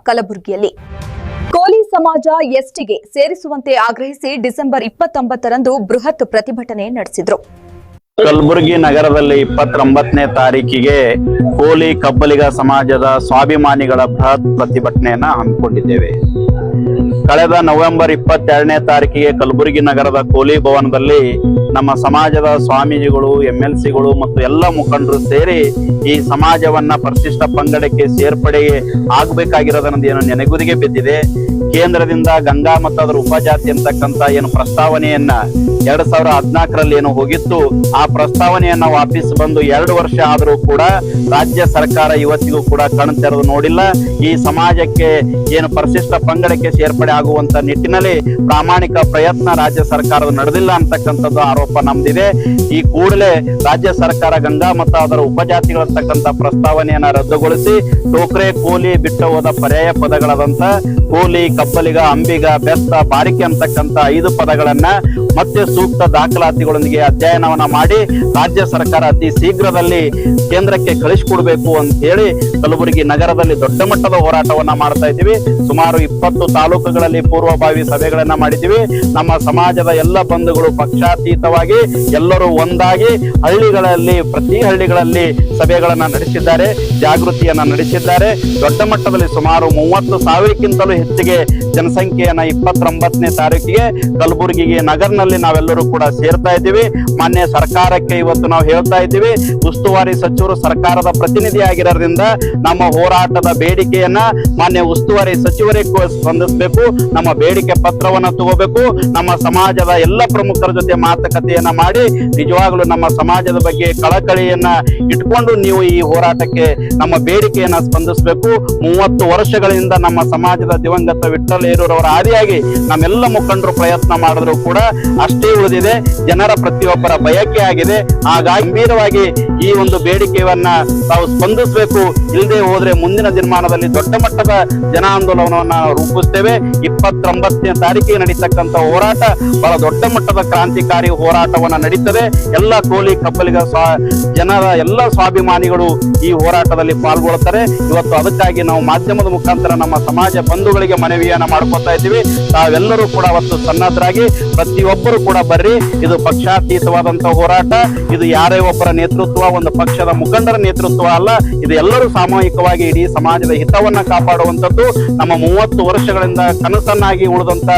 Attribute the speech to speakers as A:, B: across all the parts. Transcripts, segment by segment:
A: ಕಲಬುರಗಿಯಲ್ಲಿ. ಕೋಲಿ ಸಮಾಜ ಎಸ್ಟಿಗೆ ಸೇರಿಸುವಂತೆ ಆಗ್ರಹಿಸಿ ಡಿಸೆಂಬರ್ 29ರಂದು ಬೃಹತ್ ಪ್ರತಿಭಟನೆ ನಡೆಸಿದರು.
B: ಕಲಬುರಗಿ ನಗರದಲ್ಲಿ 29ನೇ ತಾರೀಕಿಗೆ ಕೋಲಿ ಕಬ್ಬಲಿಗ ಸಮಾಜದ ಸ್ವಾಭಿಮಾನಿಗಳ ಬೃಹತ್ ಪ್ರತಿಭಟನೆಯನ್ನ ಹಮ್ಮಿಕೊಂಡಿದ್ದೇವೆ. ಕಳೆದ ನವೆಂಬರ್ 22ನೇ ತಾರೀಕಿಗೆ ಕಲಬುರಗಿ ನಗರದ ಕೋಲಿ ಭವನದಲ್ಲಿ ನಮ್ಮ ಸಮಾಜದ ಸ್ವಾಮೀಜಿಗಳು, MLCಗಳು ಮತ್ತು ಎಲ್ಲ ಮುಖಂಡರು ಸೇರಿ ಈ ಸಮಾಜವನ್ನ ಪರಿಶಿಷ್ಟ ಪಂಗಡಕ್ಕೆ ಸೇರ್ಪಡೆ ಆಗಬೇಕಾಗಿರೋದನ್ನ ಏನು ನೆನೆಗುದಿಗೆ ಬಿದ್ದಿದೆ. ಕೇಂದ್ರದಿಂದ ಗಂಗಾ ಮತ್ತು ಅದರ ಉಪಜಾತಿ ಅಂತಕ್ಕಂಥ ಏನು ಪ್ರಸ್ತಾವನೆಯನ್ನ 2014ರಲ್ಲಿ ಏನು ಹೋಗಿತ್ತು, ಆ ಪ್ರಸ್ತಾವನೆಯನ್ನ ವಾಪಸ್ ಬಂದು 2 ವರ್ಷ ಆದರೂ ಕೂಡ ರಾಜ್ಯ ಸರ್ಕಾರ ಇವತ್ತಿಗೂ ಕೂಡ ಕಣ್ಣು ತೆರೆದು ನೋಡಿಲ್ಲ. ಈ ಸಮಾಜಕ್ಕೆ ಏನು ಪರಿಶಿಷ್ಟ ಪಂಗಡಕ್ಕೆ ಸೇರ್ಪಡೆ ಆಗುವಂತ ನಿಟ್ಟಿನಲ್ಲಿ ಪ್ರಾಮಾಣಿಕ ಪ್ರಯತ್ನ ರಾಜ್ಯ ಸರ್ಕಾರದ ನಡೆದಿಲ್ಲ ಅಂತಕ್ಕಂಥದ್ದು ಆರೋಪ ನಮ್ದಿದೆ. ಈ ಕೂಡಲೇ ರಾಜ್ಯ ಸರ್ಕಾರ ಗಂಗಾ ಮತ್ತು ಅದರ ಉಪಜಾತಿಗಳಂತಕ್ಕಂಥ ಪ್ರಸ್ತಾವನೆಯನ್ನ ರದ್ದುಗೊಳಿಸಿ ಟೋಕ್ರೆ, ಕೋಲಿ ಬಿಟ್ಟು ಹೋದ ಪರ್ಯಾಯ ಪದಗಳಾದಂತ ಕೋಲಿ, ಕಬ್ಬಲಿಗ, ಅಂಬಿಗ, ಬೆಸ್ತ, ಬಾರಿಕೆ ಅಂತಕ್ಕಂಥ 5 ಪದಗಳನ್ನ ಮತ್ತೆ ಸೂಕ್ತ ದಾಖಲಾತಿಗಳೊಂದಿಗೆ ಅಧ್ಯಯನವನ್ನ ಮಾಡಿ ರಾಜ್ಯ ಸರ್ಕಾರ ಅತಿ ಶೀಘ್ರದಲ್ಲಿ ಕೇಂದ್ರಕ್ಕೆ ಕಳಿಸಿಕೊಡ್ಬೇಕು ಅಂತ ಹೇಳಿ ಕಲಬುರಗಿ ನಗರದಲ್ಲಿ ದೊಡ್ಡ ಮಟ್ಟದ ಹೋರಾಟವನ್ನ ಮಾಡ್ತಾ ಇದ್ದೀವಿ. ಸುಮಾರು 20 ತಾಲೂಕುಗಳಲ್ಲಿ ಪೂರ್ವಭಾವಿ ಸಭೆಗಳನ್ನ ಮಾಡಿದ್ದೀವಿ. ನಮ್ಮ ಸಮಾಜದ ಎಲ್ಲ ಬಂಧುಗಳು ಪಕ್ಷಾತೀತವಾಗಿ ಎಲ್ಲರೂ ಒಂದಾಗಿ ಹಳ್ಳಿಗಳಲ್ಲಿ, ಪ್ರತಿ ಹಳ್ಳಿಗಳಲ್ಲಿ ಸಭೆಗಳನ್ನ ನಡೆಸಿದ್ದಾರೆ, ಜಾಗೃತಿಯನ್ನ ನಡೆಸಿದ್ದಾರೆ. ದೊಡ್ಡ ಮಟ್ಟದಲ್ಲಿ ಸುಮಾರು 30,000ಕ್ಕಿಂತಲೂ ಹೆಚ್ಚಿಗೆ ಜನಸಂಖ್ಯೆಯನ್ನ 29ನೇ ತಾರೀಕಿಗೆ ಕಲಬುರಗಿಗೆ ನಗರ್ನಲ್ಲಿ ನಾವೆಲ್ಲರೂ ಕೂಡ ಸೇರ್ತಾ ಇದ್ದೀವಿ. ಮಾನ್ಯ ಸರ್ಕಾರಕ್ಕೆ ಇವತ್ತು ನಾವು ಹೇಳ್ತಾ ಇದ್ದೀವಿ, ಉಸ್ತುವಾರಿ ಸಚಿವರು ಸರ್ಕಾರದ ಪ್ರತಿನಿಧಿ ಆಗಿರೋದ್ರಿಂದ ನಮ್ಮ ಹೋರಾಟದ ಬೇಡಿಕೆಯನ್ನ ಮಾನ್ಯ ಉಸ್ತುವಾರಿ ಸಚಿವರೇ ಸ್ಪಂದಿಸಬೇಕು. ನಮ್ಮ ಬೇಡಿಕೆ ಪತ್ರವನ್ನ ತಗೋಬೇಕು. ನಮ್ಮ ಸಮಾಜದ ಎಲ್ಲ ಪ್ರಮುಖರ ಜೊತೆ ಮಾತುಕತೆಯನ್ನ ಮಾಡಿ ನಿಜವಾಗ್ಲೂ ನಮ್ಮ ಸಮಾಜದ ಬಗ್ಗೆ ಕಳಕಳಿಯನ್ನ ಇಟ್ಕೊಂಡು ನೀವು ಈ ಹೋರಾಟಕ್ಕೆ ನಮ್ಮ ಬೇಡಿಕೆಯನ್ನ ಸ್ಪಂದಿಸಬೇಕು. 30 ವರ್ಷಗಳಿಂದ ನಮ್ಮ ಸಮಾಜದ ದಿವಂಗತ ವಿಠ್ಠಲ ಹೇರೂರವರ ಆದಿಯಾಗಿ ನಮ್ಮೆಲ್ಲ ಮುಖಂಡರು ಪ್ರಯತ್ನ ಮಾಡಿದ್ರು ಕೂಡ ಅಷ್ಟೇ ಉಳಿದಿದೆ. ಜನರ ಪ್ರತಿಯೊಬ್ಬರ ಬಯಕೆ ಆಗಿದೆ. ಹಾಗಾಗಿ ಗಂಭೀರವಾಗಿ ಈ ಒಂದು ಬೇಡಿಕೆಯನ್ನ ತಾವು ಸ್ಪಂದಿಸಬೇಕು. ಇಲ್ಲದೆ ಹೋದ್ರೆ ಮುಂದಿನ ದಿನಮಾನದಲ್ಲಿ ದೊಡ್ಡ ಮಟ್ಟದ ಜನ ಆಂದೋಲನವನ್ನ ರೂಪಿಸ್ತೇವೆ. 29ನೇ ತಾರೀಕಿಗೆ ನಡೀತಕ್ಕಂಥ ಹೋರಾಟ ಬಹಳ ದೊಡ್ಡ ಮಟ್ಟದ ಕ್ರಾಂತಿಕಾರಿ ಹೋರಾಟವನ್ನ ನಡೀತದೆ. ಎಲ್ಲ ಕೋಲಿ, ಕಬ್ಬಲಿಗ ಜನರ ಎಲ್ಲ ಸ್ವಾಭಿಮಾನಿಗಳು ಈ ಹೋರಾಟದಲ್ಲಿ ಪಾಲ್ಗೊಳ್ಳುತ್ತಾರೆ. ಇವತ್ತು ಅದಕ್ಕಾಗಿ ನಾವು ಮಾಧ್ಯಮದ ಮುಖಾಂತರ ನಮ್ಮ ಸಮಾಜ ಬಂಧುಗಳಿಗೆ ಮನವಿಯನ್ನ ಮಾಡ್ಕೊತಾ ಇದ್ದೀವಿ. ತಾವೆಲ್ಲರೂ ಕೂಡ ಅವತ್ತು ಸನ್ನದ್ಧರಾಗಿ ಪ್ರತಿಯೊಬ್ಬರು ಕೂಡ ಬರ್ರಿ. ಇದು ಪಕ್ಷಾತೀತವಾದಂತಹ ಹೋರಾಟ. ಇದು ಯಾರೇ ಒಬ್ಬರ ನೇತೃತ್ವ, ಒಂದು ಪಕ್ಷದ ಮುಖಂಡರ ನೇತೃತ್ವ ಅಲ್ಲ. ಇದು ಎಲ್ಲರೂ ಸಾಮೂಹಿಕವಾಗಿ ಇಡೀ ಸಮಾಜದ ಹಿತವನ್ನ ಕಾಪಾಡುವಂಥದ್ದು. ನಮ್ಮ 30 ವರ್ಷಗಳಿಂದ ಕನಸನ್ನಾಗಿ ಉಳಿದಂತ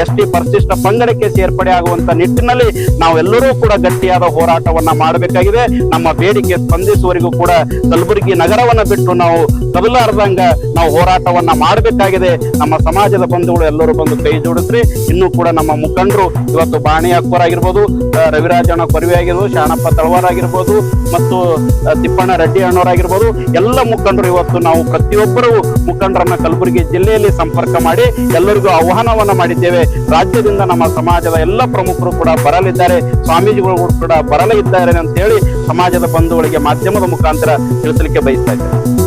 B: ST ಪರಿಶಿಷ್ಟ ಪಂಗಡಕ್ಕೆ ಸೇರ್ಪಡೆ ಆಗುವಂತ ನಿಟ್ಟಿನಲ್ಲಿ ನಾವೆಲ್ಲರೂ ಕೂಡ ಗಟ್ಟಿಯಾದ ಹೋರಾಟವನ್ನ ಮಾಡಬೇಕಾಗಿದೆ. ನಮ್ಮ ಬೇಡಿಕೆ ಸ್ಪಂದಿಸುವವರೆಗೂ ಕೂಡ ಕಲಬುರಗಿ ನಗರವನ್ನ ಬಿಟ್ಟು ನಾವು ಕದಲಾರದಂಗ ನಾವು ಹೋರಾಟವನ್ನ ಮಾಡಬೇಕಾಗಿದೆ. ನಮ್ಮ ಸಮಾಜದ ಬಂಧುಗಳು ಎಲ್ಲರೂ ಬಂದು ಕೈ ಜೋಡಿಸ್ರಿ. ಇನ್ನೂ ಕೂಡ ನಮ್ಮ ಮುಖಂಡರು ಇವತ್ತು ಬಾಣಿ ಅಕ್ಬರ್ ಆಗಿರ್ಬೋದು, ರವಿರಾಜಣ್ಣ ಕೊರವಿ ಆಗಿರ್ಬೋದು, ಶಾಣಪ್ಪ ತಳವಾರ್ ಆಗಿರ್ಬೋದು ಮತ್ತು ತಿಪ್ಪಣ್ಣ ರೆಡ್ಡಿ ಅಣ್ಣವರಾಗಿರ್ಬೋದು, ಎಲ್ಲ ಮುಖಂಡರು ಇವತ್ತು ನಾವು ಪ್ರತಿಯೊಬ್ಬರು ಮುಖಂಡರನ್ನ ಕಲಬುರಗಿ ಜಿಲ್ಲೆಯಲ್ಲಿ ಸಂಪರ್ಕ ಮಾಡಿ ಎಲ್ಲರಿಗೂ ಆಹ್ವಾನವನ್ನ ಮಾಡಿದ್ದೇವೆ. ರಾಜ್ಯದಿಂದ ನಮ್ಮ ಸಮಾಜದ ಎಲ್ಲ ಪ್ರಮುಖರು ಕೂಡ ಬರಲಿದ್ದಾರೆ, ಸ್ವಾಮೀಜಿಗಳು ಕೂಡ ಬರಲಿದ್ದಾರೆ ಅಂತ ಹೇಳಿ ಸಮಾಜದ ಬಂಧುಗಳಿಗೆ ಮಾಧ್ಯಮದ ಮುಖಾಂತರ ತಿಳಿಸಲಿಕ್ಕೆ ಬಯಸ್ತಾ ಇದ್ದೇವೆ.